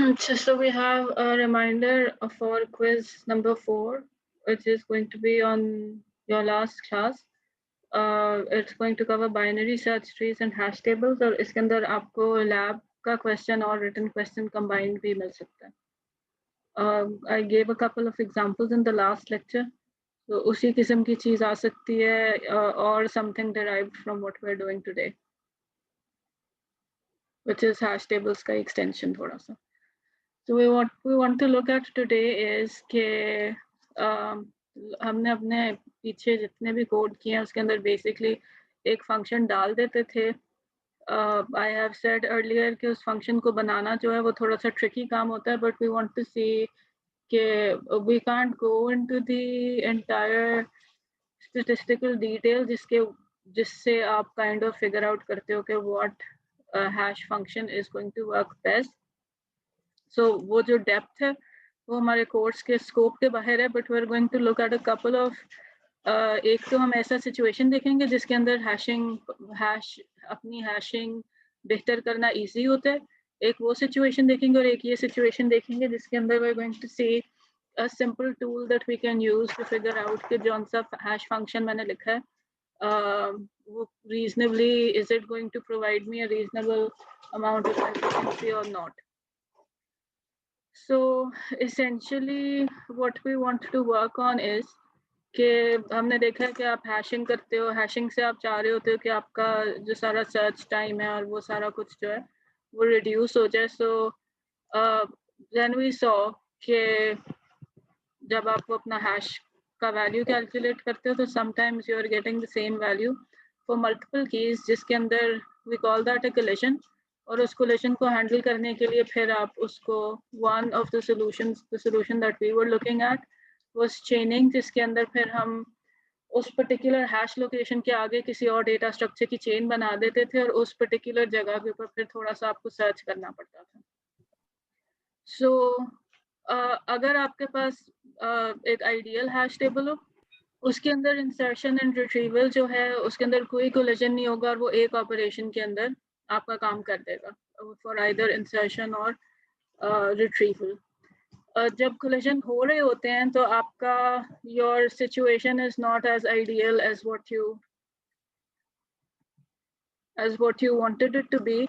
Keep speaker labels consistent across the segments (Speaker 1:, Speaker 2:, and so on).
Speaker 1: So we have a reminder for quiz number 4, which is going to be on your last class. It's going to cover binary search trees and hash tables, और इसके अंदर आपको lab का question और written question combined भी मिल सकता है. I gave a couple of examples in the last lecture. So उसी किस्म की चीज आ सकती है or something derived from what we're doing today, which is hash tables का extension थोड़ा सा. So what we want to look at today is कि हमने अपने पीछे जितने भी कोड किए हैं उसके अंदर बेसिकली एक फंक्शन डाल देते थे. I have said earlier कि उस फंक्शन को बनाना जो है वो थोड़ा सा ट्रिकी काम होता है, but we want to see कि we can't go into the entire statistical detail जिससे आप kind of figure out करते हो कि what hash function is going to work best. So वो जो डेप्थ है वो हमारे कोर्स के स्कोप के बाहर है, but we are going to look at a couple of एक तो हम ऐसा सिचुएशन देखेंगे जिसके अंदर अपनी हैशिंग बेहतर करना इजी होता है. एक वो सिचुएशन देखेंगे और एक ये सिचुएशन देखेंगे जिसके अंदर we are going to see a simple tool that we can use to figure out कि जौन सा हैश फंक्शन मैंने लिखा है वो reasonably is it going to provide me a reasonable amount of efficiency और not. So essentially what we want to work on is कि हमने देखा है कि आप हैशिंग करते हो, हैशिंग से आप चाह रहे होते हो कि आपका जो सारा सर्च टाइम है और वो सारा कुछ जो है वो रिड्यूस हो जाए. सो देन वी सॉ कि जब आप अपना हैश का वैल्यू कैलकुलेट करते हो तो sometimes you are getting the same value for multiple keys, जिसके अंदर we call that a collision. और उस कोलिशन को हैंडल करने के लिए फिर आप उसको one of the solution that we were looking at was chaining, जिसके अंदर फिर हम उस पर्टिकुलर हैश लोकेशन के आगे किसी और डेटा स्ट्रक्चर की चेन बना देते थे और उस पर्टिकुलर जगह के ऊपर फिर थोड़ा सा आपको सर्च करना पड़ता था. सो अगर आपके पास एक आइडियल हैश टेबल हो, उसके अंदर इंसर्शन एंड रिट्रीवल जो है उसके अंदर कोई कोलिजन नहीं होगा और वो एक ऑपरेशन के अंदर आपका काम कर देगा फॉर आइदर इंसर्शन और रिट्रीवल. जब कोलिजन हो रहे होते हैं तो आपका your situation is not as ideal as what you wanted it to be.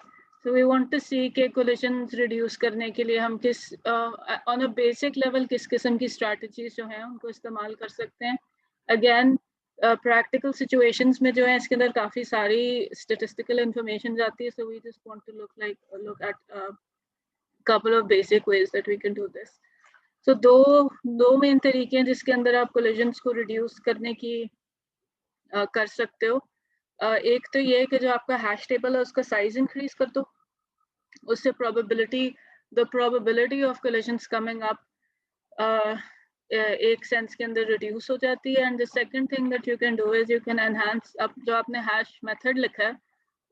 Speaker 1: So we want to see कि collisions reduce करने के लिए हम किस on a basic level किस किस्म की strategies जो हैं उनको इस्तेमाल कर सकते हैं. Again practical situations में जो है इसके अंदर काफ़ी सारी statistical information जाती है. So we just want to look at a couple of basic ways that we can do this. So दो main तरीके हैं जिसके अंदर आप collisions को reduce करने की कर सकते हो. एक तो ये कि जो आपका हैश टेबल है उसका साइज इंक्रीज कर दो, उससे the probability of collisions coming up एक सेंस के अंदर रिड्यूस हो जाती है. And the second thing that you can do is you can enhance जो आपने हैश मेथड लिखा है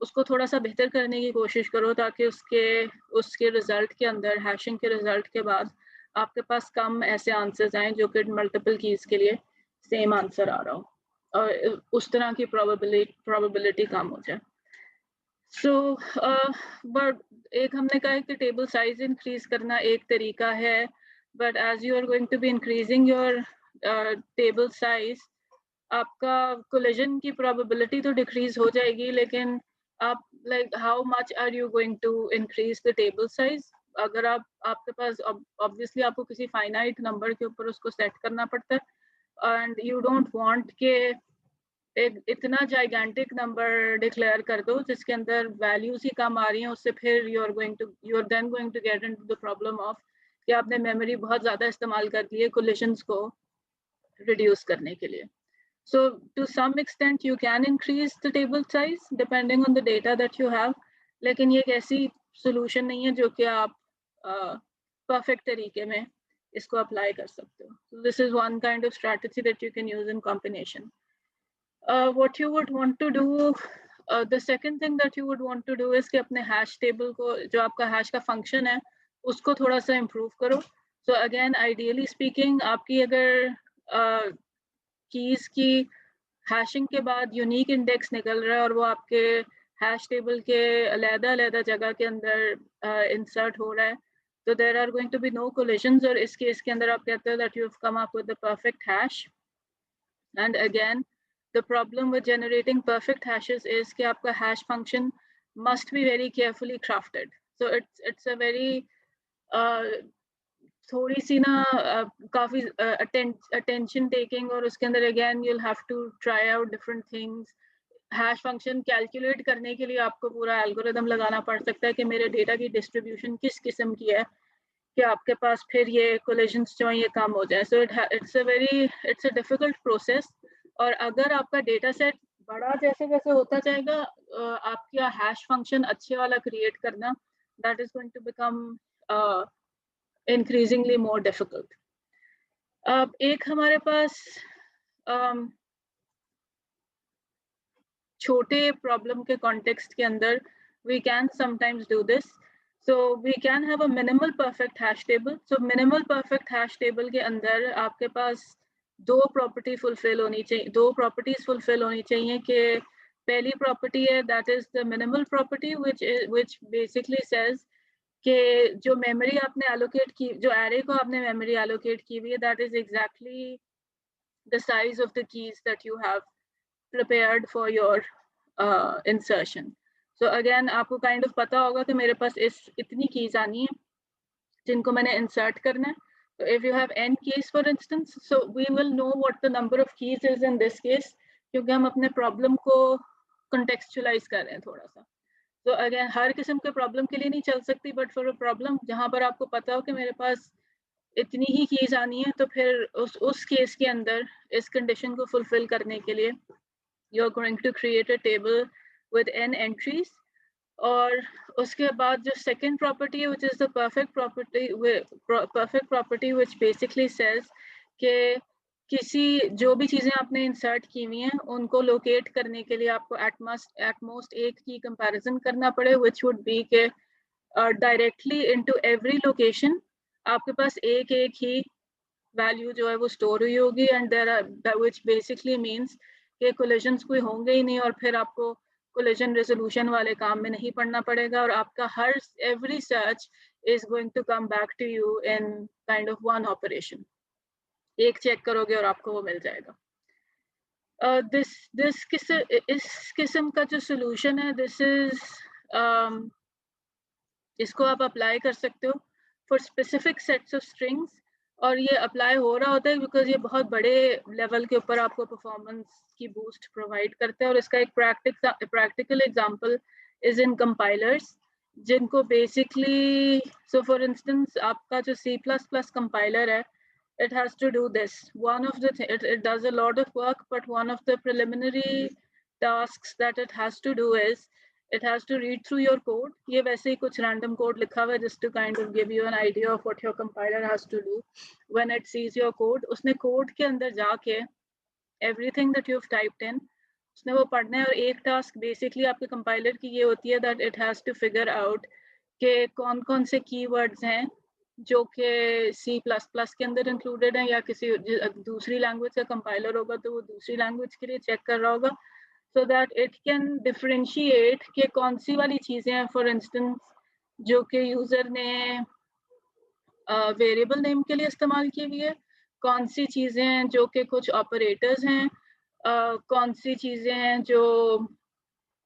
Speaker 1: उसको थोड़ा सा बेहतर करने की कोशिश करो ताकि उसके रिजल्ट के अंदर हैशिंग के रिजल्ट के बाद आपके पास कम ऐसे आंसर्स आए जो कि मल्टीपल कीज के लिए सेम आंसर आ रहा हो और उस तरह की प्रोबेबिलिटी कम हो जाए. सो बट एक हमने कहा है कि टेबल साइज इंक्रीज करना एक तरीका है, but as you are going to be increasing your table size आपका कोलिजन की प्रोबेबिलिटी तो डिक्रीज हो जाएगी, लेकिन आप how much are you going to increase the table size. अगर आपके पास ऑब्वियसली आपको किसी फाइनाइट नंबर के ऊपर उसको सेट करना पड़ता है एंड यू डोंट वांट के एक इतना जाइगेंटिक नंबर डिक्लेयर कर दो जिसके अंदर वैल्यूज ही कम आ रही हैं. उससे फिर you are then going to get into the problem of कि आपने मेमोरी बहुत ज़्यादा इस्तेमाल कर दी है कोलिशंस को रिड्यूस करने के लिए. So to some extent you can increase the table size depending on the data that you have, लेकिन ये एक ऐसी solution नहीं है जो कि आप perfect तरीके में इसको apply कर सकते हो. So this is one kind of strategy that you can use in combination. What you would want to do, the second thing that you would want to do is कि अपने hash table को जो आपका hash का function है उसको थोड़ा सा improve करो. So again ideally speaking आपकी अगर keys की हैशिंग के बाद यूनिक इंडेक्स निकल रहा है और वो आपके हैश टेबल के अलग-अलग जगह के अंदर इंसर्ट हो रहा है So there are going to be no collisions, और इस केस के अंदर आप कहते हो that you have come up with the perfect hash. And again, the problem with generating perfect hashes is कि आपका hash function must be very carefully crafted. So it's a very थोड़ी सी ना काफी attention taking, और उसके अंदर again you'll have to try out different things. Hash function calculate करने के लिए आपको पूरा एल्गोरिदम लगाना पड़ सकता है कि मेरे डेटा की डिस्ट्रीब्यूशन किस किस्म की है कि आपके पास फिर ये कोलिजन्स जो हैं ये कम हो जाए. So it's a difficult process. और अगर आपका डेटा सेट बड़ा जैसे जैसे होता जाएगा, आपका हैश फंक्शन अच्छे वाला क्रिएट करना, that is going to become increasingly more difficult. एक हमारे पास छोटे प्रॉब्लम के कॉन्टेक्स्ट के अंदर we can sometimes do this. So we can have a minimal perfect hash table. So minimal perfect hash table के अंदर आपके पास दो प्रॉपर्टी फुलफिल होनी चाहिए, दो प्रॉपर्टीज फुलफिल होनी चाहिए कि पहली प्रॉपर्टी है that is the minimal property which basically says कि जो मेमोरी आपने एलोकेट की, जो एरे को आपने मेमोरी एलोकेट की हुई है, that is exactly the size of the keys that you have prepared for your insertion. So again आपको kind of पता होगा कि मेरे पास इतनी keys आनी है जिनको मैंने insert करना है. So if you have n keys for instance, so we will know what the number of keys is in this case, क्योंकि हम अपने problem को contextualize कर रहे हैं थोड़ा सा. So again हर किस्म के problem के लिए नहीं चल सकती, but for a problem जहाँ पर आपको पता हो कि मेरे पास इतनी ही keys आनी है, तो फिर उस case के अंदर इस condition को fulfill करने के लिए you're going to create a table with n entries. और उसके बाद जो second property है, which is the perfect property which basically says कि किसी जो भी चीजें आपने insert की हुई हैं उनको locate करने के लिए आपको at most एक की comparison करना पड़े, which would be कि directly into every location आपके पास एक ही value जो है वो store हुई होगी, and which basically means कि collisions कोई होंगे ही नहीं, और फिर आपको collision resolution वाले काम में नहीं पड़ना पड़ेगा, और आपका every search is going to come back to you in kind of one operation. एक check करोगे और आपको वो मिल जाएगा. इस किस्म का जो solution है, this is इसको आप apply कर सकते हो for specific sets of strings, और ये अप्लाई हो रहा होता है बिकॉज ये बहुत बड़े लेवल के ऊपर आपको परफॉर्मेंस की बूस्ट प्रोवाइड करते हैं. और इसका एक practical example is in compilers, जिनको बेसिकली सो फॉर इंस्टेंस आपका जो C++ कंपाइलर है, it has to do this. One of the it does a lot of work, but one of the preliminary tasks that it has to do is it has to read through your code. ये वैसे ही कुछ random code लिखा हुआ है just to kind of give you an idea of what your compiler has to do when it sees your code. उसने code के अंदर जाके everything that you've typed in उसने वो पढ़ना है, और एक task basically आपके compiler की ये होती है that it has to figure out कि कौन-कौन से keywords हैं जो कि C++ के अंदर included हैं, या किसी दूसरी language का compiler होगा तो वो दूसरी language के लिए check कर रहा होगा, so that it can differentiate कि कौन सी वाली चीजें हैं for instance जो कि यूजर ने वेरिएबल नेम के लिए इस्तेमाल की हुई है, कौन सी चीजें हैं जो कि कुछ ऑपरेटर्स हैं, कौन सी चीजें हैं जो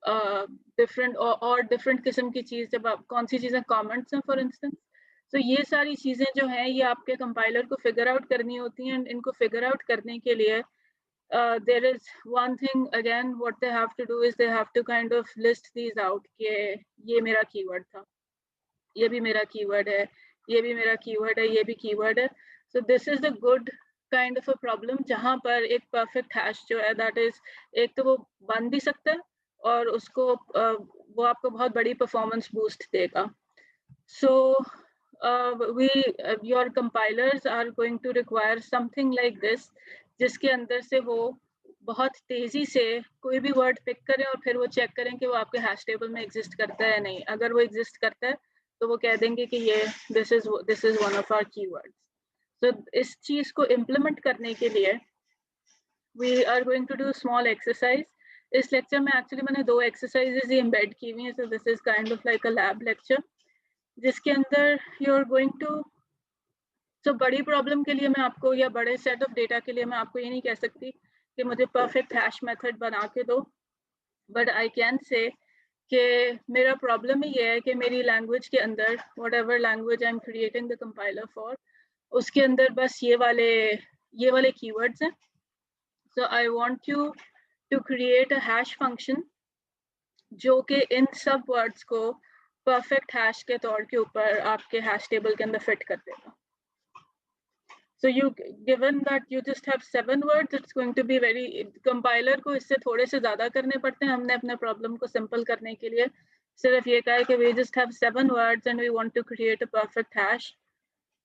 Speaker 1: डिफरेंट और डिफरेंट किस्म की चीज, जब आप कौन सी चीजें कमेंट्स हैं फॉर इंस्टेंस. तो ये सारी चीजें जो हैं ये आपके कंपाइलर को फिगर आउट करनी होती हैं. इनको फिगर आउट करने के लिए there is one thing again what they have to do is they have to kind of list these out कि ये मेरा कीवर्ड था, ये भी मेरा कीवर्ड है, ये भी मेरा कीवर्ड है, ये भी कीवर्ड है. So this is a good kind of a problem जहाँ पर एक perfect hash जो है that is एक तो वो बन भी सकता है और उसको वो आपको बहुत बड़ी performance boost देगा. So your compilers are going to require something like this जिसके अंदर से वो बहुत तेजी से कोई भी वर्ड पिक करें और फिर वो चेक करें कि वो आपके हैश टेबल में एग्जिस्ट करता है या नहीं. अगर वो एग्जिस्ट करता है तो वो कह देंगे कि ये this is one of our keywords. तो इस चीज को इम्प्लीमेंट करने के लिए we are going to do small exercise. इस लेक्चर में एक्चुअली मैंने 2 एक्सरसाइजेज ही एम्बेड की हुई हैं, so this is kind of like a lab lecture. जिसके अंदर यू आर गोइंग टू, तो बड़ी प्रॉब्लम के लिए मैं आपको, या बड़े सेट ऑफ डेटा के लिए मैं आपको ये नहीं कह सकती कि मुझे परफेक्ट हैश मेथड बना के दो, बट आई कैन से कि मेरा प्रॉब्लम ही ये है कि मेरी लैंग्वेज के अंदर, whatever language I am creating the compiler for, उसके अंदर बस ये वाले कीवर्ड्स हैं. So I want you to create a hash function जो कि इन सब वर्ड्स को परफेक्ट हैश के तौर के ऊपर आपके हैश टेबल के अंदर फिट कर देगा. So you, given that you just have 7 words, it's going to be very, compiler को इससे थोड़े से ज़्यादा करने पड़ते हैं. हमने अपने problem को simple करने के लिए सिर्फ ये कहा है कि we just have 7 words and we want to create a perfect hash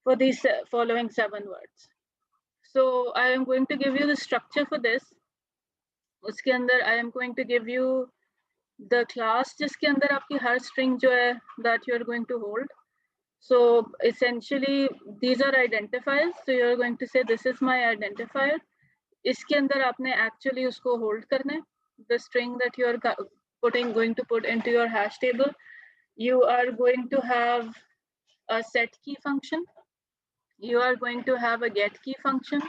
Speaker 1: for these following 7 words. So I am going to give you the structure for this. उसके अंदर I am going to give you the class जिसके अंदर आपकी हर string जो है that you are going to hold. So essentially these are identifiers. So you're going to say this is my identifier. इसके अंदर आपने actually उसको hold करना है. The string that you are going to put into your hash table. You are going to have a set key function. You are going to have a get key function.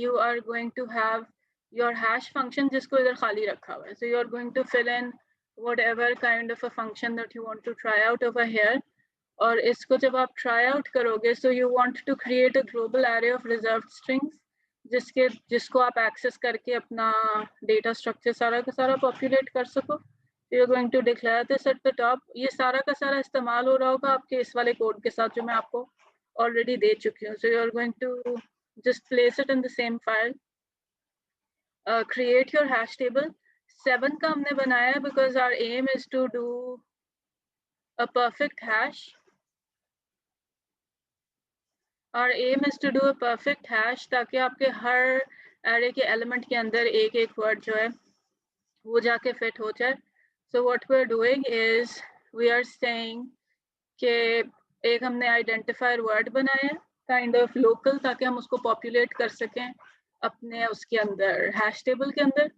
Speaker 1: You are going to have your hash function जिसको इधर खाली रखा हुआ है. So you are going to fill in whatever kind of a function that you want to try out over here. और इसको जब आप try out करोगे, so you want to create a global array of reserved strings जिसको आप access करके अपना data structure सारा का सारा populate कर सको. You're going to declare this at the top. ये सारा का सारा इस्तेमाल हो रहा होगा आपके इस वाले कोड के साथ जो मैं आपको already दे चुकी हूँ. So you're going to just place it in the same file. Create your hash table. 7 का हमने बनाया है because our aim is to do a perfect hash. Our aim is to do a perfect hash ताकि आपके हर array के element के अंदर एक एक word जो है वो जाके fit हो जाए. So what we're doing is we are saying कि एक हमने identifier word बनाया है kind of local ताकि हम उसको populate कर सकें अपने उसके अंदर hash table के अंदर.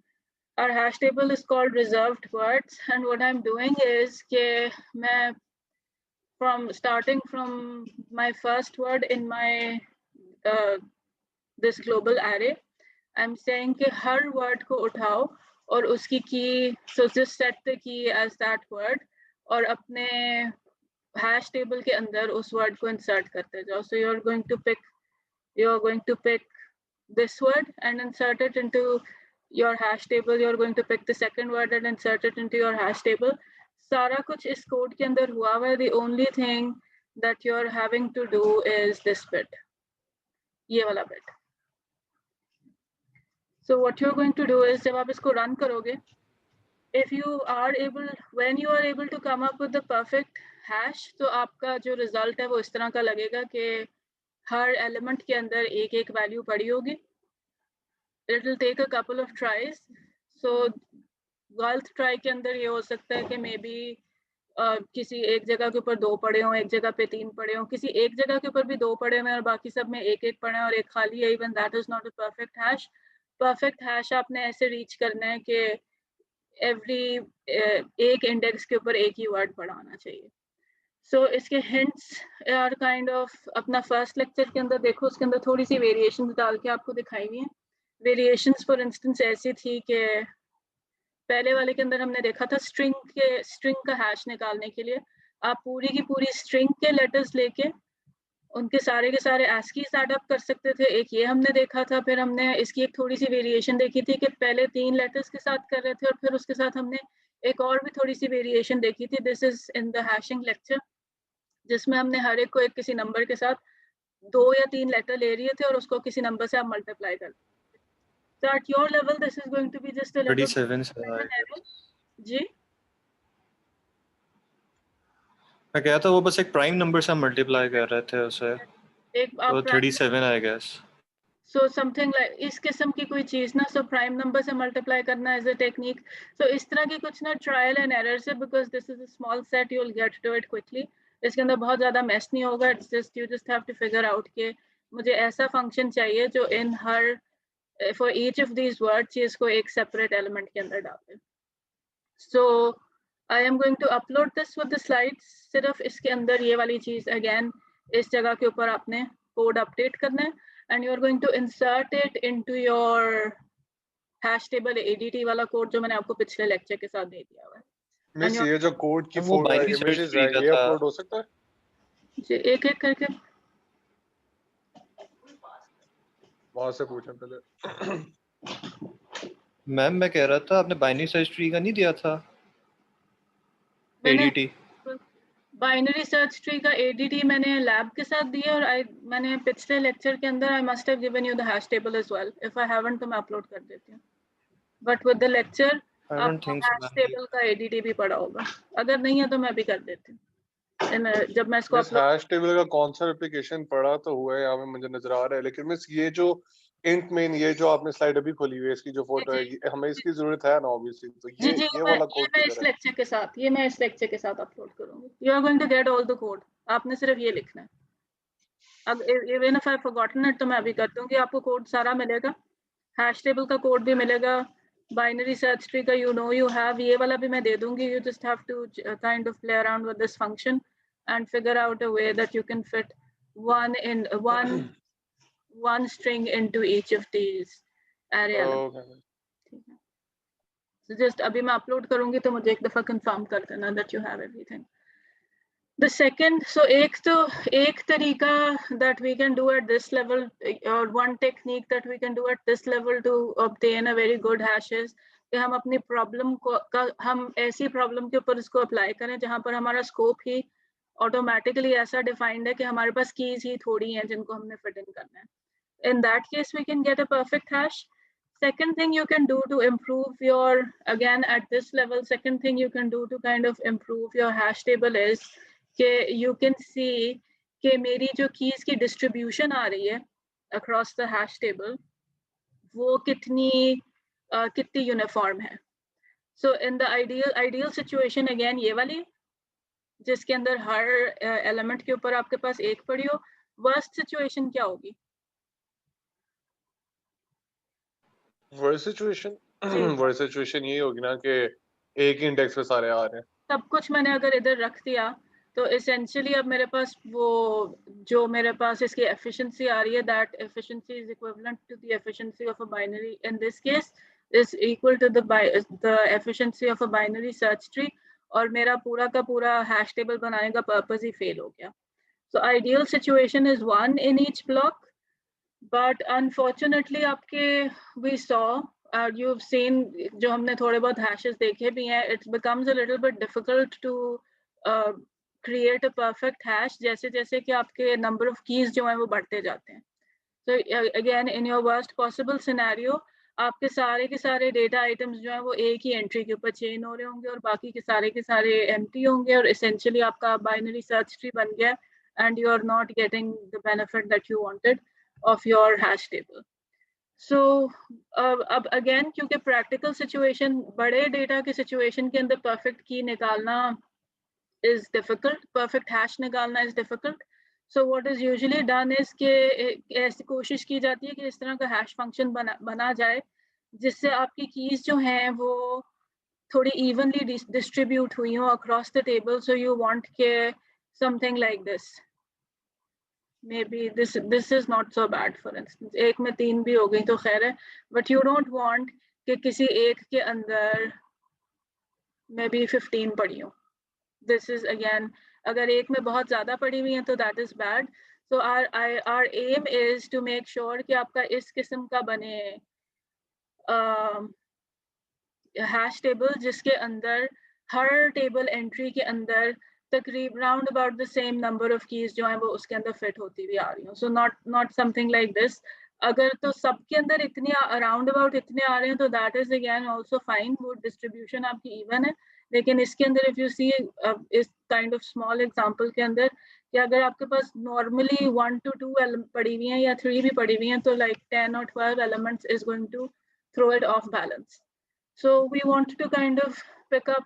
Speaker 1: Our hash table is called reserved words and what I'm doing is कि मैं starting from my first word in my this global array, I'm saying कि हर word को उठाओ और उसकी key, so just set the key as that word और अपने hash table के अंदर उस word को insert करते जाओ. So you're going to pick this word and insert it into your hash table. You're going to pick the second word and insert it into your hash table. सारा कुछ इस code के अंदर हुआ हुआ है. The only thing that you're having to do is this bit, ये वाला bit. So what you're going to do is जब आप इसको run करोगे, if you are able, when you are able to come up with the perfect hash, तो आपका जो result है वो इस तरह का लगेगा कि हर element के अंदर एक एक value पड़ी होगी. It will take a couple of tries. So गलत try के अंदर ये हो सकता है कि maybe किसी एक जगह के ऊपर 2 पड़े हों, एक जगह पे 3 पड़े हों, किसी एक जगह के ऊपर भी 2 पड़े हुए हैं और बाकी सब में एक एक पड़े हैं और एक खाली है. Even that is not a perfect hash. Perfect hash आपने ऐसे reach करना है कि every एक index के ऊपर एक ही word पड़ा होना चाहिए. So इसके hints are kind of अपना first lecture के अंदर देखो, उसके अंदर थोड़ी सी variations डाल के आपको दिखाई हुई हैं. Variations for instance ऐसी थी कि पहले वाले के अंदर हमने देखा था string का hash निकालने के लिए आप पूरी की पूरी string के letters लेके उनके सारे के सारे ASCIIs add up कर सकते थे. एक ये हमने देखा था. फिर हमने इसकी एक थोड़ी सी variation देखी थी कि पहले 3 letters के साथ कर रहे थे और फिर उसके साथ हमने एक और भी थोड़ी सी variation देखी थी. This is in the hashing lecture, जिसमें हमने हर एक को एक किसी number के साथ 2 या 3 letter ले लिए थे और उसको किसी number से आप multiply कर. So at your level, this is going to be just a little
Speaker 2: 37
Speaker 1: जी
Speaker 2: मैं कहा था वो बस एक प्राइम नंबर से मल्टीप्लाई कर रहे थे उसे.
Speaker 1: एक आप
Speaker 2: तो 37 I guess.
Speaker 1: So something like इस किस्म की कोई चीज ना, so prime number से multiply करना as a technique. So इस तरह की कुछ ना trial and error से, because this is a small set, you'll get to it quickly. इसके अंदर बहुत ज़्यादा mess नहीं होगा. It's just you just have to figure out कि मुझे ऐसा function चाहिए जो in her for each of these words इसको एक separate element के अंदर डाल दे. So I am going to upload this with the slides. सिर्फ इसके अंदर ये वाली चीज again इस जगह के ऊपर आपने कोड अपडेट करना है and you are going to insert it into your hash table ADT वाला कोड जो मैंने आपको पिछले लेक्चर के साथ दे दिया हुआ है।
Speaker 3: मिस ये जो कोड की
Speaker 2: वो बाइनरी सर्च
Speaker 3: इमेजेस
Speaker 2: ट्री
Speaker 3: है
Speaker 2: का
Speaker 3: ये
Speaker 2: था।
Speaker 3: अपलोड हो सकता है
Speaker 1: जी एक एक करके
Speaker 3: वहां से पूछें पहले।
Speaker 2: मैम मैं कह रहा था आपने बाइनरी सर्च ट्री का नहीं दिया था ADT?
Speaker 1: बाइनरी सर्च ट्री का ADT मैंने लैब के साथ दिया और मैंने पिछले लेक्चर के अंदर I must have given you the hash table as well. If I haven't तो मैं अपलोड कर देती हूँ, but with the lecture
Speaker 2: I don't
Speaker 1: आपको
Speaker 2: think so,
Speaker 1: हैश टेबल का ADT भी पड़ा होगा। अगर नहीं है तो मैं भी कर देती हूँ जब मैं इसको
Speaker 3: मिस हैश टेबल का कौन सा एप्लीकेशन पढ़ा तो हुआ है यहाँ पे मुझे नजर आ रहा है, लेकिन मिस ये जो इंट मेन ये जो आपने स्लाइड अभी खोली हुई है इसकी जो फोटो है हमें इसकी जरूरत है ना ऑब्वियसली, तो ये वाला कोड
Speaker 1: मैं इस लेक्चर के साथ अपलोड करूंगी। You are going to get all the code, आपने सिर्फ ये लिखना है। अब even if I forgotten it तो मैं अभी कर दूंगी, आपको कोड सारा मिलेगा, हैश टेबल का कोड भी मिलेगा, बाइनरी सर्च ट्री का you have ये वाला भी मैं दे दूंगी। you just have to kind of play around with this function and figure out a way that you can fit one string into each of these array elements. ठीक है, so just अभी मैं upload करूंगी तो मुझे एक दफा confirm कर देना that you have everything. The second, so एक तरीका that we can do at this level, or one technique that we can do at this level to obtain a very good hash is कि हम अपनी problem को हम ऐसी problem के ऊपर इसको अप्लाई करें जहां पर हमारा स्कोप ही ऑटोमेटिकली ऐसा डिफाइंड है कि हमारे पास कीज ही थोड़ी हैं जिनको हमने फिट इन करना है. In that case, we can get a perfect hash. Second thing you can do to improve your, again at this level, second thing you can do to kind of improve your hash table is कि you can see कि मेरी जो keys की distribution आ रही है across the hash table वो कितनी uniform है. So in the ideal situation again ये वाली जिसके अंदर हर element के ऊपर आपके पास एक पड़ी हो. Worst situation क्या होगी?
Speaker 3: वर्स्ट सिचुएशन यही होगी ना कि एक ही इंडेक्स पे सारे आ रहे हैं.
Speaker 1: सब कुछ मैंने अगर इधर रख दिया तो essentially अब मेरे पास वो जो मेरे पास इसकी efficiency आ रही है, that efficiency is equivalent to the efficiency of a binary, in this case is equal to the efficiency of a binary search tree, और मेरा पूरा का पूरा hash table बनाने का purpose ही fail हो गया. So ideal situation is one in each block, but unfortunately आपके we saw you've seen जो हमने थोड़े बहुत hashes देखे भी हैं, it becomes a little bit difficult to create a perfect hash जैसे जैसे कि आपके number of keys जो हैं वो बढ़ते जाते हैं. So again in your worst possible scenario आपके सारे के सारे data items जो हैं वो एक ही entry के ऊपर chain हो रहे होंगे और बाकी के सारे empty होंगे और essentially आपका binary search tree बन गया and you are not getting the benefit that you wanted of your hash table. So अब again क्योंकि practical situation बड़े data के situation के अंदर perfect key निकालना is difficult, perfect hash निकालना is difficult. So what is usually done is कि ऐसी कोशिश की जाती है कि इस तरह का hash function बना जाए जिससे आपकी keys जो हैं वो थोड़ी evenly distribute हुई हो across the table. So you want के something like this. Maybe this is not so bad. For instance, एक में 3 भी हो गई तो खैर है, but you don't want कि किसी एक के अंदर maybe 15 पड़ी हो. This is again, अगर एक में बहुत ज़्यादा पड़ी हुई है तो that is bad. So our aim is to make sure कि आपका इस किस्म का बने hash table जिसके अंदर हर table entry के अंदर तकरीब round about the same number of keys जो हैं वो उसके अंदर fit होती हुई आ रही हैं. So not something like this. अगर तो सबके अंदर इतनी around about इतने आ रहे हैं तो that is again also fine. वो distribution आपकी even है. लेकिन इसके अंदर if you see इस kind of small example के अंदर कि अगर आपके पास normally 1 to 2 पड़ी हुई हैं या 3 भी पड़ी हुई हैं तो like 10 or 12 elements is going to throw it off balance. So we want to kind of pick up,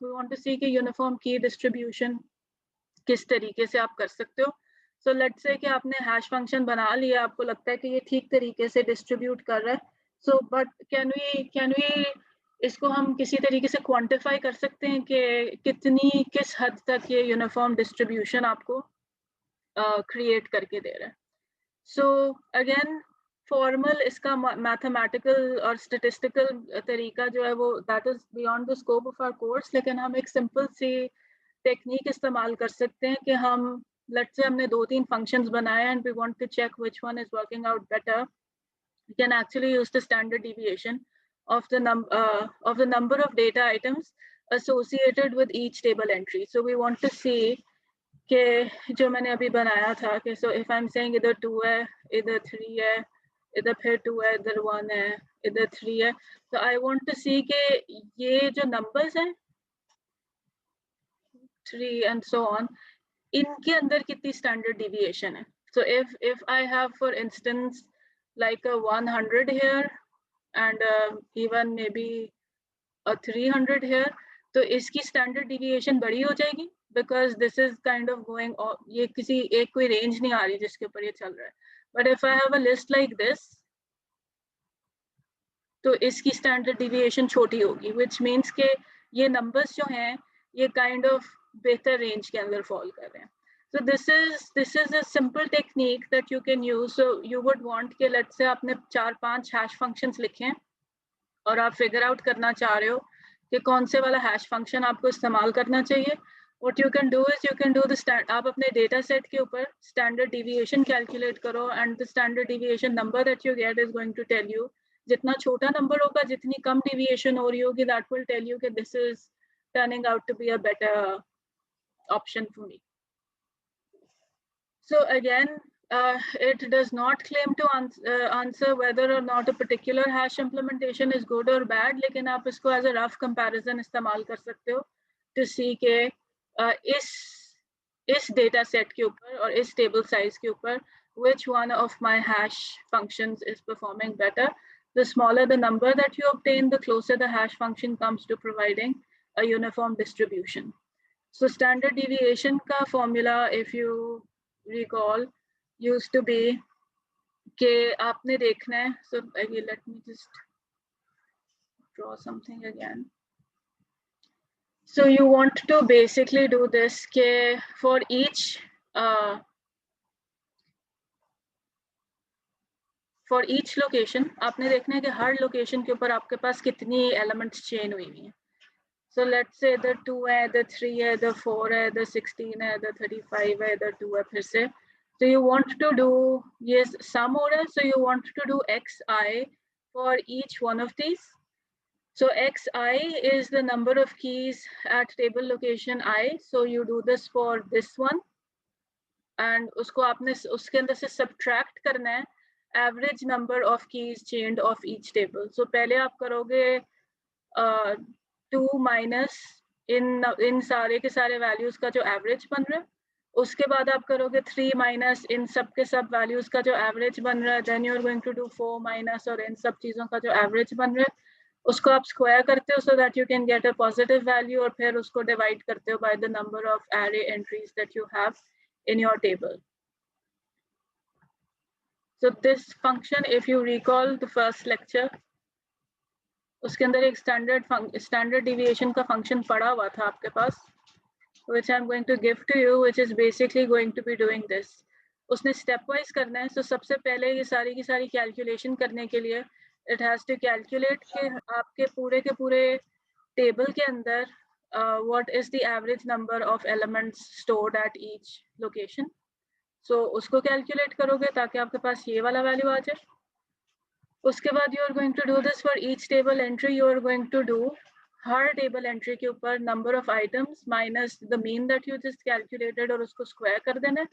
Speaker 1: we want to see कि uniform key distribution किस तरीके से आप कर सकते हो. So let's say कि आपने hash function बना लिया, आपको लगता है कि ये ठीक तरीके से distribute कर रहा है. So but can we इसको हम किसी तरीके से क्वांटिफाई कर सकते हैं कि किस हद तक ये यूनिफॉर्म डिस्ट्रीब्यूशन आपको क्रिएट करके दे रहा है. सो अगेन फॉर्मल इसका मैथमेटिकल और स्टेटिस्टिकल तरीका जो है वो that is beyond the scope of our course, लेकिन हम एक सिंपल सी टेक्निक इस्तेमाल कर सकते हैं कि हम लेट्स से हमने 2-3 फंक्शंस बनाए and we want to check which one is working out better. We can actually use the standard deviation of the number of data items associated with each table entry. So we want to see कि जो मैंने अभी बनाया था कि so if I'm saying इधर 2 है, इधर 3 है, इधर फिर 2 है, इधर 1 है, इधर 3 है, so I want to see कि ये जो numbers हैं 3 and so on, इनके अंदर कितनी standard deviation है. So if I have for instance like a 100 here and even maybe a 300 here, तो इसकी standard deviation बड़ी हो जाएगी because this is kind of going ये किसी एक कोई range नहीं आ रही जिसके ऊपर ये चल रहा है. But if I have a list like this, तो इसकी standard deviation छोटी होगी, which means कि ये numbers जो हैं ये kind of better range के अंदर fall कर रहे हैं. So this is a simple technique that you can use. So you would want कि let's say आपने 4-5 hash functions लिखे हैं और आप figure out करना चाह रहे हो कि कौन से वाला hash function आपको इस्तेमाल करना चाहिए. What you can do is you can do the आप अपने data set के ऊपर standard deviation calculate करो and the standard deviation number that you get is going to tell you, जितना छोटा number होगा जितनी कम deviation हो रही होगी, that will tell you कि this is turning out to be a better option for me. So again, it does not claim to answer whether or not a particular hash implementation is good or bad, लेकिन आप इसको as a rough comparison इस्तेमाल कर सकते हो to see कि इस data set के ऊपर और इस table size के ऊपर which one of my hash functions is performing better. The smaller the number that you obtain, the closer the hash function comes to providing a uniform distribution. So standard deviation का formula, if you recall, used to be कि आपने देखना है. So again, let me just draw something again. So you want to basically do this कि for each location आपने देखना है कि हर location के ऊपर आपके पास कितनी elements chain हुई हैं. So let's say the 2 है, the 3 है, the 4 है, the 16 है, the 35 है, the 2 है फिर से. So you want to do, yes, sum order. So you want to do xi for each one of these. So xi is the number of keys at table location I. So you do this for this one. And उसको आपने उसके अंदर से subtract करना है average number of keys chained of each table. So पहले आप करोगे 2 minus इन सारे के सारे values का जो average बन रहा है. उसके बाद आप करोगे 3 minus इन सब के सब values का जो average बन रहा है. Then you are going to do 4 minus और इन सब चीज़ों का जो average बन रहा है उसको आप square करते हो so that you can get a positive value और फिर उसको divide करते हो by the number of array entries that you have in your table. So this function, if you recall the first lecture, उसके अंदर एक standard deviation का function पड़ा हुआ था आपके पास, which I'm going to give to you, which is basically going to be doing this. उसने stepwise करना है. So सबसे पहले ये सारी की सारी calculation करने के लिए it has to calculate कि आपके पूरे के पूरे table के अंदर what is the average number of elements stored at each location. So उसको calculate करोगे ताकि आपके पास ये वाला value आ जाए. उसके बाद you are going to do this for each table entry. You are going to do her table entry के ऊपर number of items minus the mean that you just calculated और उसको square कर देना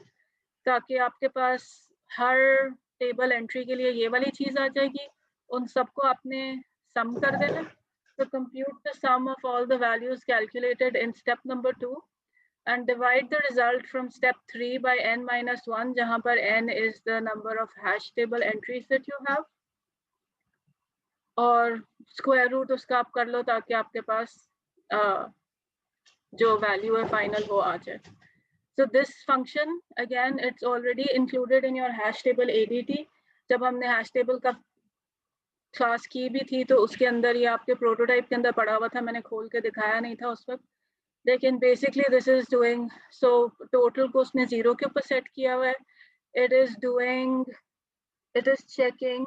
Speaker 1: ताकि आपके पास हर table entry के लिए ये वाली चीज़ आ जाएगी. उन सबको आपने sum कर देना. So compute the sum of all the values calculated in step number 2 and divide the result from step 3 by n minus 1 जहाँ पर n is the number of hash table entries that you have. और square root उसका आप कर लो ताकि आपके पास जो value है फाइनल वो आ जाए. So this function again it's already included in your hash table ADT. जब हमने hash table का क्लास की भी थी, तो उसके अंदर ये आपके प्रोटोटाइप के अंदर पड़ा हुआ था, मैंने खोल के दिखाया नहीं था उस वक्त। लेकिन basically this is doing, so total को उसने 0 के ऊपर सेट किया हुआ है। इट इज चेकिंग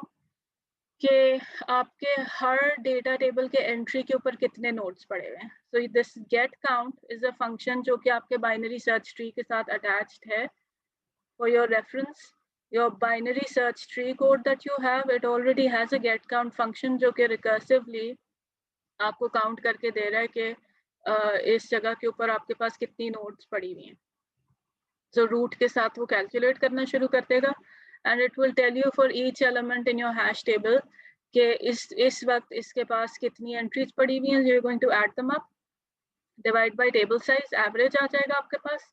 Speaker 1: कि आपके हर डेटा टेबल के एंट्री के ऊपर कितने नोड्स पड़े हुए हैं। So this gate count is a function जो कि आपके बाइनरी सर्च ट्री के साथ अटैच्ड है। For your reference, your binary search tree code that you have, it already has a get count function जो कि recursively आपको काउंट करके दे रहा है कि इस जगह के ऊपर आपके पास कितनी नोड्स पड़ी हुई हैं। So रूट के साथ वो कैलकुलेट करना शुरू कर देगा, and it will tell you for each element in your hash table कि इस वक्त इसके पास कितनी एंट्रीज पड़ी हुई हैं। You're going to add them up, divide by table size, average आ जाएगा आपके पास।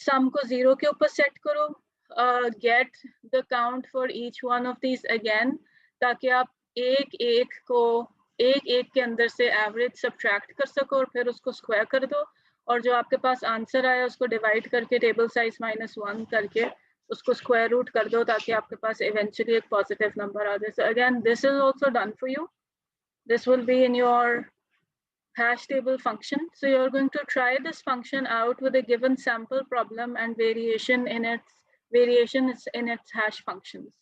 Speaker 1: सम को 0 के ऊपर सेट करो, get the count for each one of these again, ताकि आप एक एक के अंदर से एवरेज सब्ट्रैक्ट कर सको और फिर उसको स्क्वायर कर दो, और जो आपके पास आंसर आया उसको डिवाइड करके टेबल साइज -1 करके उसको स्क्वायर रूट कर दो, ताकि आपके पास इवेंचुअली एक पॉजिटिव नंबर आ जाए। So again this is also done for you, this will be in your hash table function. So you're going to try this function out with a given sample problem and variation in its hash functions.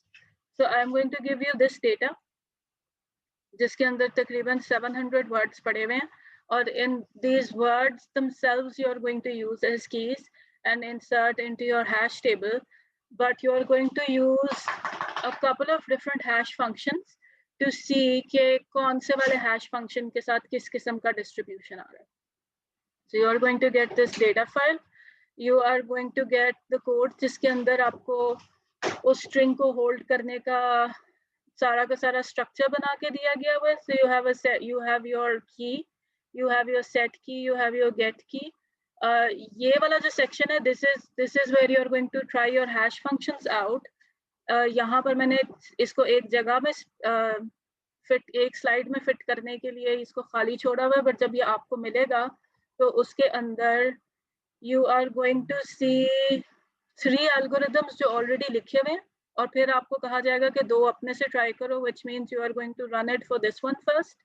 Speaker 1: So I'm going to give you this data, जिसके अंदर तकरीबन 700 words पड़े हुए हैं, और in these words themselves you're going to use as keys and insert into your hash table, but you're going to use a couple of different hash functions to see कि कौन से वाले hash function के साथ किस किस्म का distribution आ रहा है. So you are going to get this data file. You are going to get the code जिसके अंदर आपको उस string को hold करने का सारा structure बना के दिया गया हुआ है. So you have a set, you have your key, you have your set key, you have your get key. ये वाला जो section है, this is where you are going to try your hash functions out. यहाँ पर मैंने इसको एक जगह में फिट, एक स्लाइड में फिट करने के लिए इसको खाली छोड़ा हुआ है, बट जब ये आपको मिलेगा तो उसके अंदर you are going to see 3 algorithms जो ऑलरेडी लिखे हुए हैं, और फिर आपको कहा जाएगा कि 2 अपने से ट्राई करो, which means you are going to run it for this one first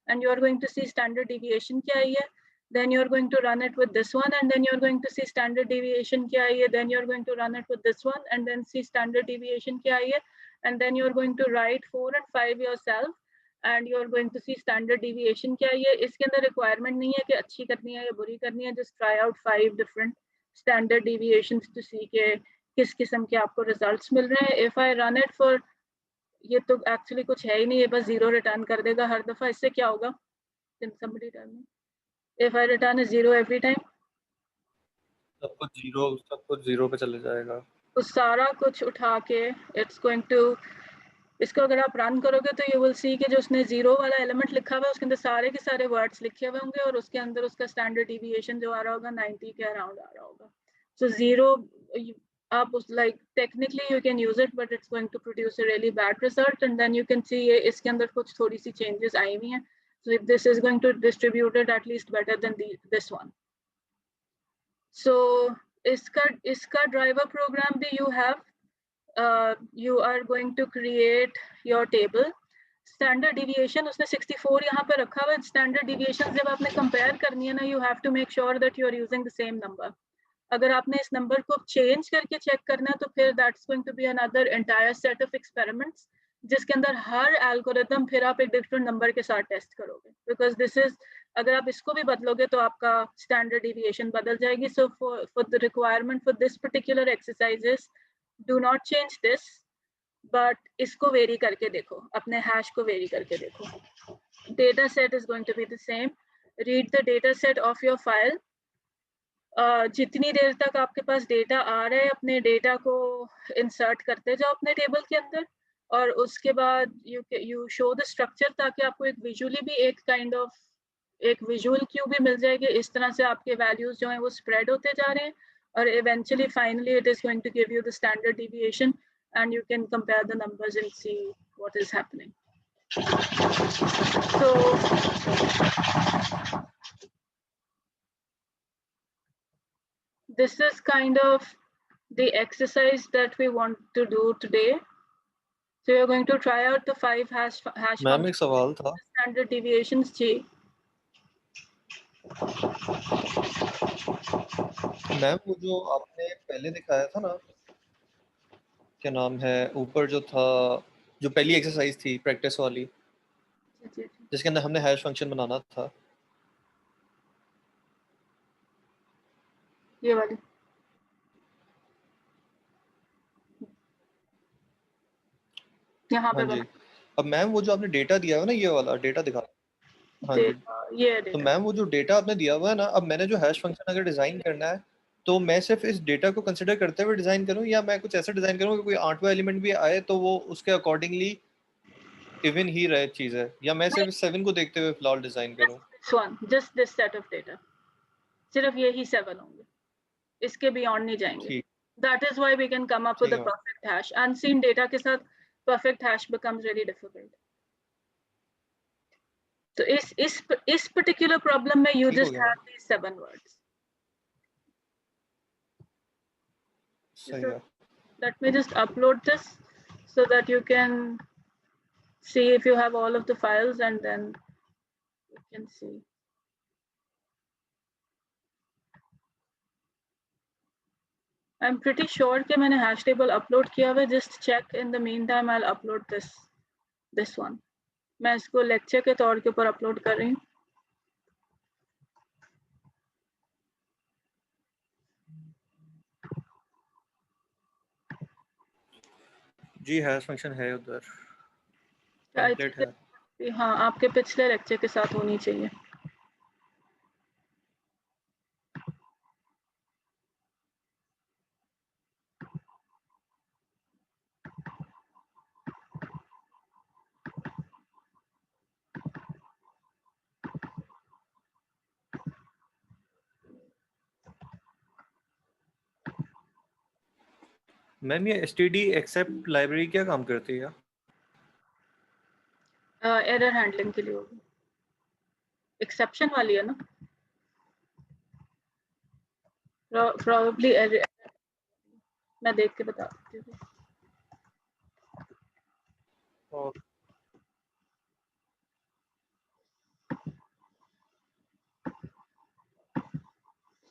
Speaker 1: and you are going to see standard deviation क्या आई है, then you're going to run it with this one, and then you're going to see standard deviation kya hai, then you're going to run it with this one and then see standard deviation kya hai, and then you're going to write 4 and 5 yourself and you're going to see standard deviation kya hai. Iske andar requirement nahi hai ki achhi karni hai ya buri karni hai, just try out 5 different standard deviations to see ke kis qisam ke aapko results mil rahe hain. If I run it for, ye to actually kuch hai hi nahi, ye bas 0 return kar dega har dafa. isse kya hoga? Can somebody tell me? If I return a 0 every time,
Speaker 2: सब कुछ zero पे चले जाएगा।
Speaker 1: तो सारा कुछ उठा के it's going to, इसको अगर आप रन करोगे तो you will see कि जो उसने 0 वाला एलिमेंट लिखा हुआ है उसके अंदर सारे के सारे वर्ड्स लिखे हुए होंगे, और उसके अंदर उसका स्टैंडर्ड डिविएशन जो आ रहा होगा 90 के अराउंड आ रहा होगा. So 0, आप उस like technically you can use it, but it's going to produce a really bad result, and then you can see ये इसके अंदर कुछ थोड़ी सी changes आई हुई हैं. So if this is going to distribute it at least better than this one. So इसका driver program भी you have. You are going to create your table. Standard deviation उसने 64 यहाँ पे रखा हुआ है. Standard deviation जब आपने compare करनी है ना, you have to make sure that you are using the same number. अगर आपने इस नंबर को चेंज करके चेक करना है तो फिर that's going to be another entire set of experiments, जिसके अंदर हर एल्गोरिथम फिर आप एक डिफरेंट नंबर के साथ टेस्ट करोगे, बिकॉज दिस इज, अगर आप इसको भी बदलोगे तो आपका स्टैंडर्ड डिविएशन बदल जाएगी. So for the requirement for this particular exercises, do not change this, but इसको वेरी करके देखो, अपने हैश को वेरी करके देखो. Data set is going to be the same. Read the data set of your file. जितनी देर तक आपके पास डेटा आ रहा है, अपने डेटा को इंसर्ट करते जाओ अपने टेबल के अंदर, और उसके बाद यू शो द स्ट्रक्चर, ताकि आपको एक विजुअली भी एक काइंड ऑफ एक विजुअल क्यू भी मिल जाएगी. इस तरह से आपके वैल्यूज जो हैं वो स्प्रेड होते जा रहे हैं, और eventually finally it is going to give you the standard deviation, and you can compare the numbers and see what is happening. So this is kind of the exercise that we want to do today. So you're going to try out the 5 hash
Speaker 2: ma'am एक
Speaker 1: functions
Speaker 2: सवाल था,
Speaker 1: standard deviations जी.
Speaker 2: Ma'am वो जो आपने पहले दिखाया था ना, क्या नाम है, ऊपर जो था, जो पहली एक्सरसाइज थी प्रैक्टिस वाली,
Speaker 1: जी.
Speaker 2: जिसके अंदर हमने हैश फंक्शन बनाना था,
Speaker 1: ये वाली. यहाँ
Speaker 2: हाँ
Speaker 1: पे
Speaker 2: जी।
Speaker 1: बना.
Speaker 2: अब मैम वो जो आपने डेटा दिया है ना, ये वाला डेटा दिखा, हाँ जी।
Speaker 1: ये है
Speaker 2: तो
Speaker 1: डेटा.
Speaker 2: मैम वो जो डेटा आपने दिया हुआ है ना, अब मैंने जो हैश फंक्शन अगर डिजाइन करना है, तो मैं सिर्फ इस डेटा को कंसिडर करते हुए डिजाइन करूं, या मैं कुछ ऐसा डिजाइन करूं कि कोई 8वां एलिमेंट भी आए तो वो उसके अकॉर्डिंगली इवन ही रहे चीज है, या मैं सिर्फ 7 को देखते हुए फिलहाल डिजाइन करूं?
Speaker 1: just this set of data. सिर्फ यही 7 होंगे, इसके बियॉन्ड नहीं जाएंगे.
Speaker 2: ठीक,
Speaker 1: That is why we can come up with
Speaker 2: ठीक
Speaker 1: a
Speaker 2: है।
Speaker 1: perfect hash. Unseen data के साथ perfect hash becomes really difficult. तो इस particular problem में you
Speaker 2: ठीक हो
Speaker 1: just
Speaker 2: गया,
Speaker 1: have these 7 words.
Speaker 2: सही है।
Speaker 1: Let me just upload this so that you can see if you have all of the files, and then you can see. I'm pretty sure कि मैंने hash table upload किया हुआ है. Just check in the meantime. I'll upload this one. मैं इसको lecture के तौर के ऊपर upload कर रही हूँ.
Speaker 2: जी हैश फंक्शन है उधर,
Speaker 1: I
Speaker 2: टेम्पलेट
Speaker 1: think
Speaker 2: है।
Speaker 1: हाँ, आपके पिछले लेक्चर के साथ होनी चाहिए.
Speaker 2: मैम ये std एक्सेप्ट लाइब्रेरी क्या काम करती है?
Speaker 1: एरर हैंडलिंग के लिए होगी. एक्सेप्शन वाली है ना? Probably error. मैं देख के बता देती हूँ.
Speaker 2: और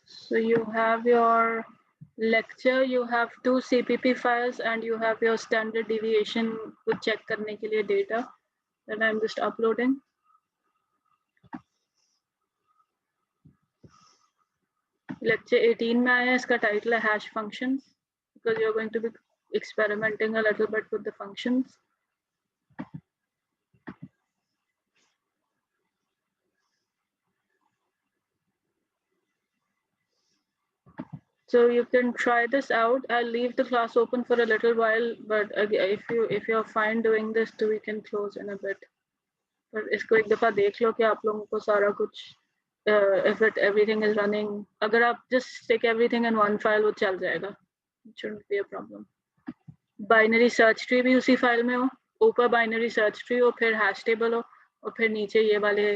Speaker 1: So you have your lecture, you have 2 CPP files, and you have your standard deviation को check करने के लिए data that I'm just uploading. Lecture 18 में आया है, इसका title है hash functions, because you're going to be experimenting a little bit with the functions. So you can try this out. I'll leave the class open for a little while, but if you're fine doing this, तो we can close in a bit. पर इसको एक दफा देख लो कि आप लोगों को सारा कुछ if everything is running. अगर आप just stick everything in one file, वो चल जाएगा. It shouldn't be a problem. Binary search tree भी उसी फाइल में हो, ऊपर binary search tree हो, फिर hash table हो, और फिर नीचे ये वाले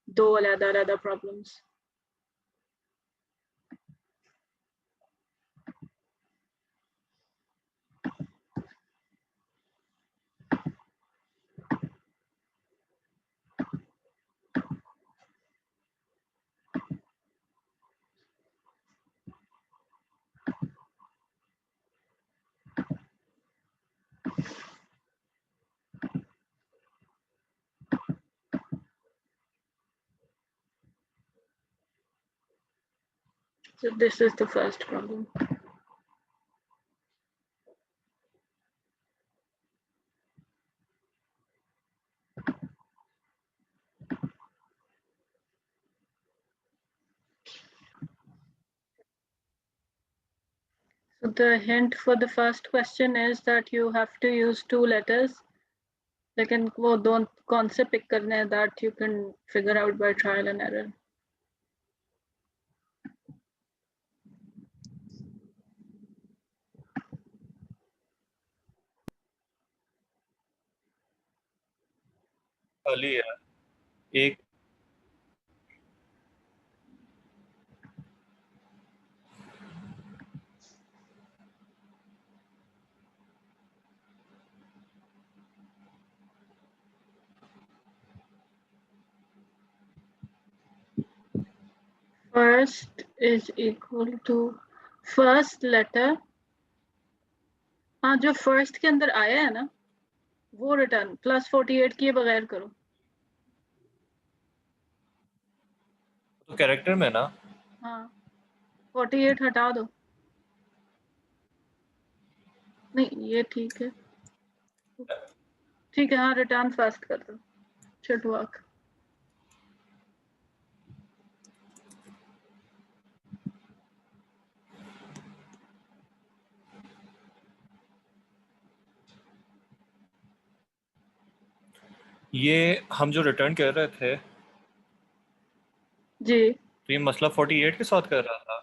Speaker 1: 2 अलग-अलग problems. So this is the first problem. So the hint for the first question is that you have to use 2 letters. लेकिन वो don't कौन से pick करने हैं, that you can figure out by trial and error.
Speaker 2: खाली है एक,
Speaker 1: first is equal to first letter, हाँ जो first के अंदर आया है ना वो रिटर्न प्लस 48 किए बगैर करो।
Speaker 2: तो कैरेक्टर में ना,
Speaker 1: हाँ 48 हटा दो, नहीं ये ठीक है, ठीक है हाँ रिटर्न फर्स्ट कर दो, should work।
Speaker 2: ये हम जो रिटर्न कर रहे थे
Speaker 1: जी
Speaker 2: तो ये मसला 48 के साथ कर रहा था।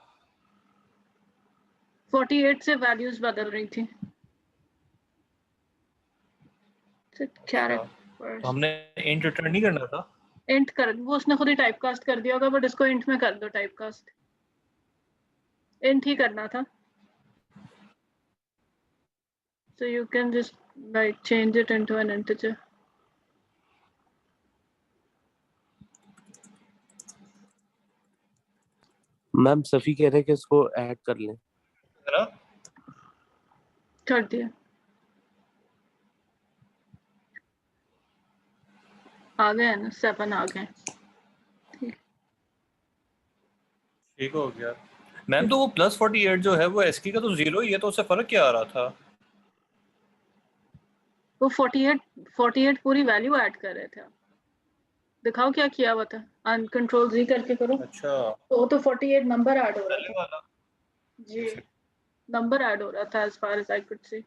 Speaker 1: 48 से वैल्यूज बदल रही थी।
Speaker 2: तो हमने इंट रिटर्न नहीं करना था।
Speaker 1: इंट कर, वो उसने खुद ही टाइपकास्ट कर दिया होगा, बट इसको इंट में कर दो टाइपकास्ट, इंट ही करना था। So you can just like change it into an integer.
Speaker 4: Ma'am Safi कह रहे हैं कि इसको ऐड कर लें।
Speaker 2: है ना?
Speaker 1: कर दिया, आ गए ना 7 आ गए।
Speaker 2: ठीक हो गया मैम। तो वो प्लस 48 जो है वो एसकी का तो 0 ही है, तो उससे फर्क क्या आ रहा था?
Speaker 1: वो 48 पूरी वैल्यू ऐड कर रहे थे आप, दिखाओ क्या किया हुआ था, कंट्रोल जी करके करो।
Speaker 2: अच्छा
Speaker 1: तो 48 नंबर ऐड हो रहा
Speaker 2: पहले
Speaker 1: था
Speaker 2: वाला
Speaker 1: जी, नंबर ऐड हो रहा था as far as I could see।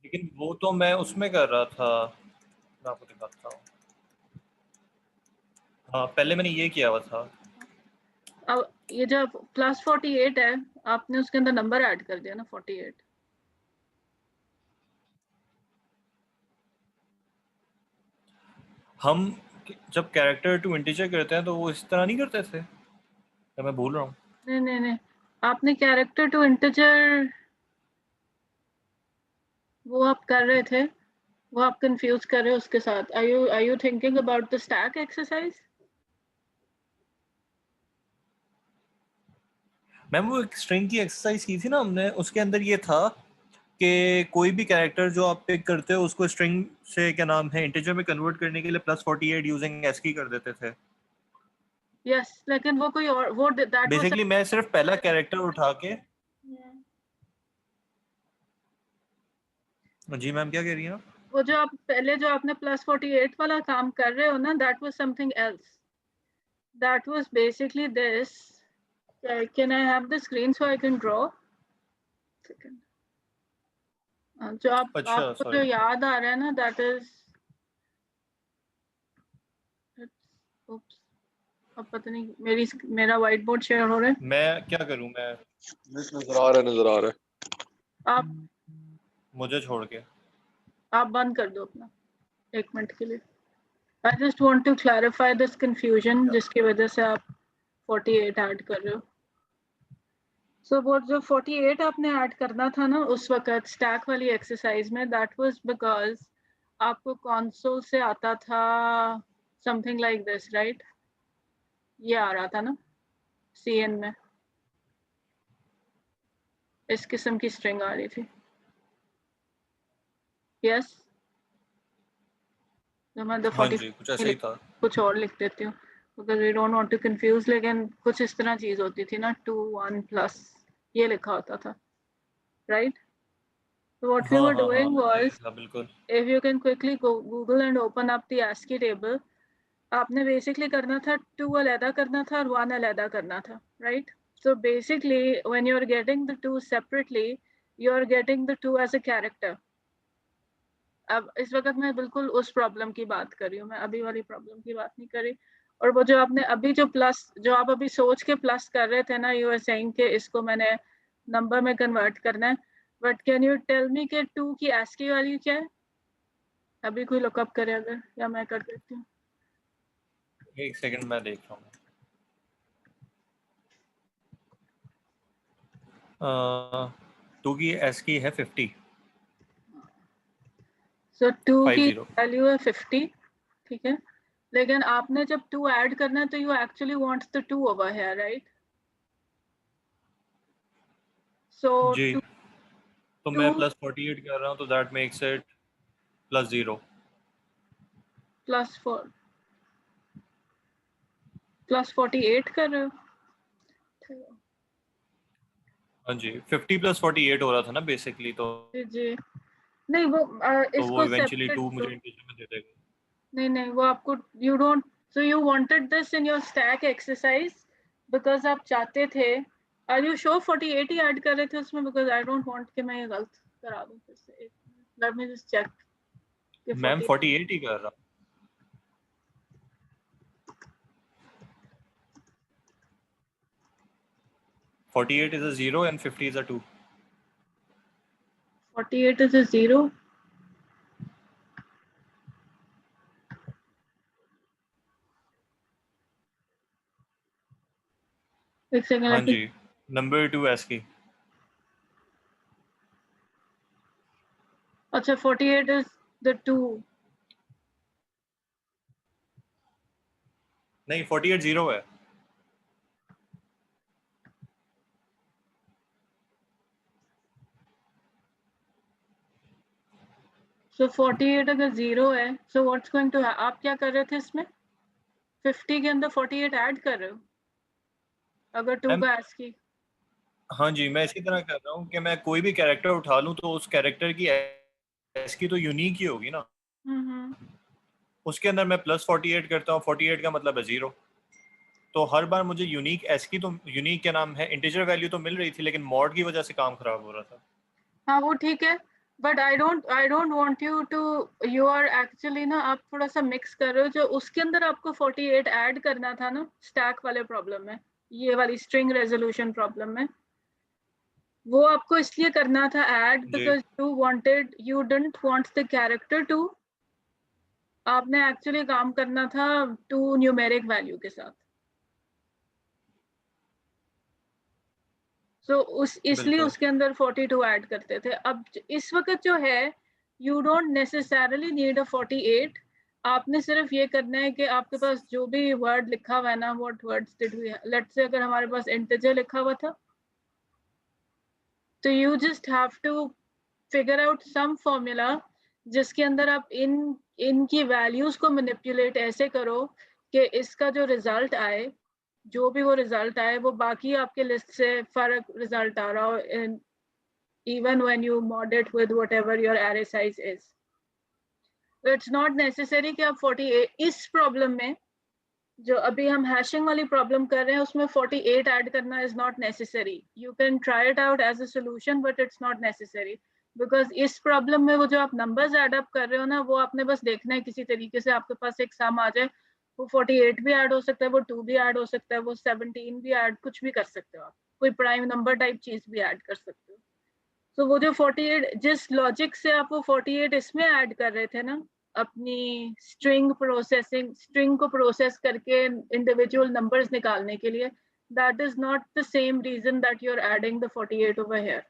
Speaker 2: लेकिन वो तो मैं उसमें कर रहा था, मैं आपको दिखाता हूँ। हाँ पहले मैंने ये किया हुआ था।
Speaker 1: अब ये जब प्लस 48 है आपने उसके अंदर नंबर ऐड कर दिया ना 48।
Speaker 2: हम जब कैरेक्टर टू इंटीजर करते हैं तो वो इस तरह नहीं करते थे, तो मैं भूल रहा हूँ।
Speaker 1: नहीं आपने कैरेक्टर टू इंटीजर वो आप कर रहे थे, वो आप कंफ्यूज कर रहे हो उसके साथ। Are you thinking about the stack exercise?
Speaker 2: Ma'am वो एक स्ट्रिंग की एक्सरसाइज की थी ना हमने, उसके अंदर ये था कि कोई भी कैरेक्टर जो आप पिक करते हो उसको स्ट्रिंग से क्या नाम है इंटीजर में कन्वर्ट करने के लिए प्लस 48 यूजिंग एस्की कर देते थे।
Speaker 1: यस लेकिन वो कोई और वो दैट वाज
Speaker 2: बेसिकली मैं सिर्फ पहला कैरेक्टर उठा के। जी मैम क्या कह रही हैं आप?
Speaker 1: वो जो आप पहले जो आपने प्लस 48 वाला काम कर रहे हो ना, that was something else, that was basically this. Can I have the screen so I can draw? जो आप
Speaker 2: अच्छा
Speaker 1: आपको जो
Speaker 2: सॉरी।
Speaker 1: याद आ रहा है ना दैट इज, oops, अब पता नहीं मेरा व्हाइट बोर्ड शेयर हो रहा है।
Speaker 2: मैं क्या करूं? मैं
Speaker 3: नजर आ रहा है
Speaker 1: आप
Speaker 2: मुझे छोड़ के
Speaker 1: आप बंद कर दो अपना 1 मिनट के लिए। I just want to clarify this confusion जिसकी वजह से आप 48 ऐड कर रहे हो। So वो जो 48 आपने ऐड करना था ना उस वक्त स्टैक वाली एक्सरसाइज में, that was because आपको कंसोल से आता था something like this, right? ये आ रहा था ना CN में, इस किस्म की स्ट्रिंग आ रही थी। Yes? तो मैं the
Speaker 2: हाँ
Speaker 1: 40
Speaker 2: जी कुछ ऐसा ही था।
Speaker 1: कुछ और लिख देती हूँ because we don't want to confuse, लेकिन कुछ इस तरह चीज होती थी ना 2 1 प्लस ये लिखा होता था, right? So what we
Speaker 2: हाँ
Speaker 1: were
Speaker 2: हाँ
Speaker 1: doing
Speaker 2: हाँ
Speaker 1: was,
Speaker 2: हाँ बिल्कुल।
Speaker 1: if you can quickly go Google and open up the ASCII table, आपने basically करना था 2 अलहदा करना था और 1 अलहदा करना था, right? So basically when you're getting the 2 separately, you're getting the 2 as a character. अब इस वक्त मैं बिल्कुल उस प्रॉब्लम की बात कर रही हूँ, मैं अभी वाली प्रॉब्लम की बात नहीं कर रही। और वो जो आपने अभी जो प्लस जो आप अभी सोच के प्लस कर रहे थे ना, यू आर सेइंग कि इसको मैंने नंबर में कन्वर्ट करना है, but can you tell me कि 2 की ASCII वैल्यू क्या है? अभी कोई लुकअप करे अगर, या मैं कर देती हूँ।
Speaker 2: एक सेकंड मैं देख रहा हूँ। 2 की एस्की है 50।
Speaker 1: सो 2 की
Speaker 2: 50
Speaker 1: वैल्यू है 50, ठीक है। लेकिन आपने जब 2 ऐड करना है तो you actually want the 2 over here, right? So
Speaker 2: जी, तो मैं प्लस 48 कर रहा हूँ, तो that makes it plus 0
Speaker 1: plus 48 कर रहे हो?
Speaker 2: हाँ जी, 50 प्लस 48 हो रहा था ना बेसिकली, तो
Speaker 1: जी नहीं, वो इसको
Speaker 2: इवेंचुअली
Speaker 1: सेपरेट
Speaker 2: 2 मुझे इंटीजर में दे देगा।
Speaker 1: नहीं वो आपको you don't, so you wanted this in your stack exercise because आप चाहते थे, आर यू श्योर 48 ही ऐड कर रहे थे उसमें? बिकॉज आई डोंट वांट कि मैं ये गलत करा दूं फिर से। लेट मी जस्ट चेक कि
Speaker 2: मैम 48 ही कर रहा। $48 is a 0 and 50 is a 2.
Speaker 1: 48 is a 0. एक सेकंड।
Speaker 2: हाँ जी, नंबर 2 ASCII।
Speaker 1: अच्छा 48 is the 2.
Speaker 2: नहीं, 48 0 है।
Speaker 1: So 48 अगर 0 है, so what's going to happen? आप क्या कर रहे थे इसमें? 50 के अंदर 48 ऐड कर रहे हो अगर 2 का ASCII?
Speaker 2: हाँ जी, मैं इसी तरह कर रहा हूँ कि मैं कोई भी कैरेक्टर उठा लूँ तो उस कैरेक्टर की ASCII तो यूनिक ही होगी ना। उसके अंदर मैं प्लस 48 करता हूँ, 48 का मतलब है 0। तो हर बार मुझे यूनिक ASCII, तो यूनिक क्या नाम है, इंटीजर वैल्यू तो मिल रही थी, लेकिन मॉड की वजह से काम खराब हो रहा था।
Speaker 1: हाँ वो ठीक है, but I don't want you to, you are actually ना, आप थोड़ा सा मिक्स कर रहे हो। जो उसके अंदर आपको 48 ऐड करना था ना स्टैक वाले प्रॉब्लम में, ये वाली स्ट्रिंग रेजोल्यूशन प्रॉब्लम में, वो आपको इसलिए करना था add because you didn't want the character to, आपने एक्चुअली काम करना था 2 न्यूमेरिक वैल्यू के साथ। इसलिए उसके अंदर 42 ऐड करते थे। अब इस वक्त जो है, you don't necessarily need a 48। आपने सिर्फ ये करना है कि आपके पास जो भी वर्ड लिखा हुआ है ना, what words did we, let's say अगर हमारे पास इंटीजर लिखा हुआ था, तो you just have to figure out some formula जिसके अंदर आप इनकी वैल्यूज को मैनिपुलेट ऐसे करो कि इसका जो रिजल्ट आए, जो भी वो रिजल्ट आए, वो बाकी आपके लिस्ट से फर्क रिजल्ट आ रहा हो, even when you mod it with whatever your array size is. So it's not necessary कि आप 48 इस प्रॉब्लम में, जो अभी हम हैशिंग वाली प्रॉब्लम कर रहे हैं, उसमें 48 ऐड करना is not necessary. You can try it out as a solution, but it's not necessary. Because इस प्रॉब्लम में वो जो आप नंबर्स ऐड अप कर रहे हो ना, वो आपने बस देखना है किसी तरीके से आपके पास एक सम आ जाए। वो 48 भी ऐड हो सकता है, वो 2 भी ऐड हो सकता है, वो 17 भी ऐड, कुछ भी कर सकते हो आप, कोई प्राइम नंबर टाइप चीज भी ऐड कर सकते हो। तो वो जो 48, जिस लॉजिक से आप वो 48 इसमें ऐड कर रहे थे ना, अपनी स्ट्रिंग को प्रोसेस करके इंडिविजुअल नंबर्स निकालने के लिए, that is not the same reason that you're adding the 48 over here,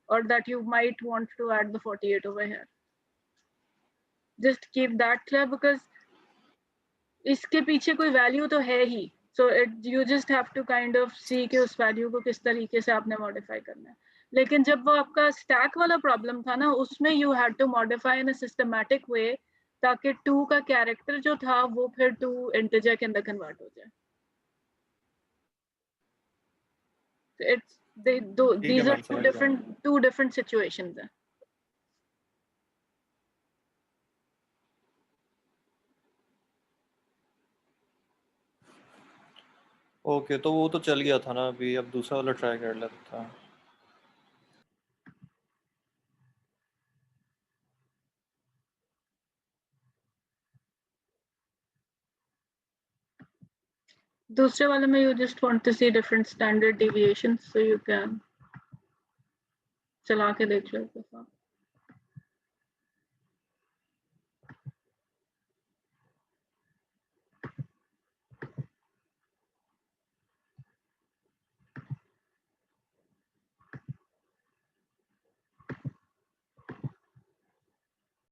Speaker 1: or that you might want to add the 48 over here. Just keep that clear, because इसके पीछे कोई value तो है ही, so you just have to kind of see कि उस value को किस तरीके से आपने मॉडिफाई करना है। लेकिन जब वो आपका स्टैक वाला प्रॉब्लम था ना, उसमें you had to modify in a systematic way, ताकि 2 का कैरेक्टर जो था वो फिर 2 इंटीजर के अंदर कन्वर्ट हो जाए। It's these are two different situations हैं।
Speaker 2: ओके, तो वो तो चल गया था ना, अभी अब दूसरा वाला ट्राई कर लेता था।
Speaker 1: दूसरे वाले में you just want to see different standard deviations, so you can चला के देख लो एक दफा।